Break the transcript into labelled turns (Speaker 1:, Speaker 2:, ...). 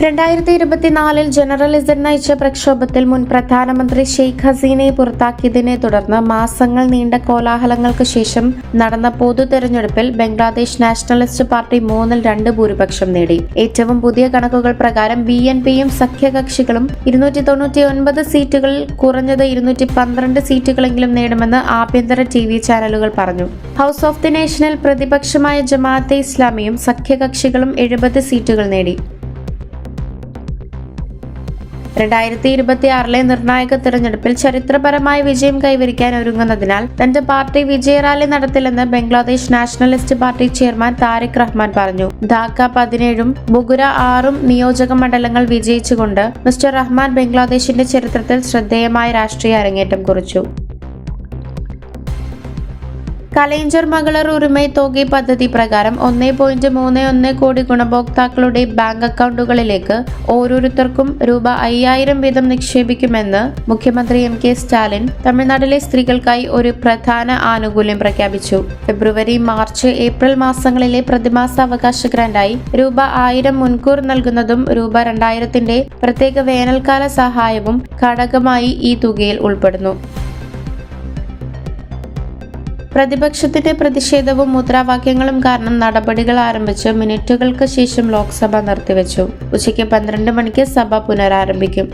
Speaker 1: 2024 ജനറലിസം നയിച്ച പ്രക്ഷോഭത്തിൽ മുൻ പ്രധാനമന്ത്രി ഷെയ്ഖ് ഹസീനയെ പുറത്താക്കിയതിനെ തുടർന്ന് മാസങ്ങൾ നീണ്ട കോലാഹലങ്ങൾക്ക് ശേഷം നടന്ന പൊതു തെരഞ്ഞെടുപ്പിൽ ബംഗ്ലാദേശ് നാഷണലിസ്റ്റ് പാർട്ടി 3-2 ഭൂരിപക്ഷം നേടി. ഏറ്റവും പുതിയ കണക്കുകൾ പ്രകാരം BNPയും സഖ്യകക്ഷികളും 299 സീറ്റുകളിൽ കുറഞ്ഞത് 212 സീറ്റുകളെങ്കിലും നേടുമെന്ന് ആഭ്യന്തര TV ചാനലുകൾ പറഞ്ഞു. ഹൗസ് ഓഫ് ദി നേഷനിൽ പ്രതിപക്ഷമായ ജമാഅത്തെ ഇസ്ലാമിയും സഖ്യകക്ഷികളും 70 സീറ്റുകൾ നേടി. 2026 നിർണായക തെരഞ്ഞെടുപ്പിൽ ചരിത്രപരമായ വിജയം കൈവരിക്കാൻ ഒരുങ്ങുന്നതിനാൽ തന്റെ പാർട്ടി വിജയറാലി നടത്തില്ലെന്ന് Bangladesh nationalist party chairman Tarique Rahman പറഞ്ഞു. ധാക്ക 17ഉം ബുഗുര 6ഉം നിയോജക മണ്ഡലങ്ങൾ വിജയിച്ചുകൊണ്ട് മിസ്റ്റർ റഹ്മാൻ ബംഗ്ലാദേശിന്റെ ചരിത്രത്തിൽ ശ്രദ്ധേയമായ രാഷ്ട്രീയ അരങ്ങേറ്റം കുറിച്ചു. കലൈഞ്ചർ മകളർ ഉറിമൈ തോഗി പദ്ധതി പ്രകാരം 1.31 കോടി ഗുണഭോക്താക്കളുടെ ബാങ്ക് അക്കൗണ്ടുകളിലേക്ക് ഓരോരുത്തർക്കും ₹5000 വീതം നിക്ഷേപിക്കുമെന്ന് മുഖ്യമന്ത്രി MK സ്റ്റാലിൻ തമിഴ്നാട്ടിലെ സ്ത്രീകൾക്കായി ഒരു പ്രധാന ആനുകൂല്യം പ്രഖ്യാപിച്ചു. ഫെബ്രുവരി, മാർച്ച്, ഏപ്രിൽ മാസങ്ങളിലെ പ്രതിമാസ അവകാശ ഗ്രാന്റായി ₹1000 മുൻകൂർ നൽകുന്നതും ₹2000 പ്രത്യേക വേനൽക്കാല സഹായവും ഘടകമായി ഈ തുകയിൽ ഉൾപ്പെടുന്നു. പ്രതിപക്ഷത്തിന്റെ പ്രതിഷേധവും മുദ്രാവാക്യങ്ങളും കാരണം നടപടികൾ ആരംഭിച്ച് മിനിറ്റുകൾക്ക് ശേഷം ലോക്സഭ നിർത്തിവെച്ചു. ഉച്ചയ്ക്ക് 12 മണിക്ക് സഭ പുനരാരംഭിക്കും.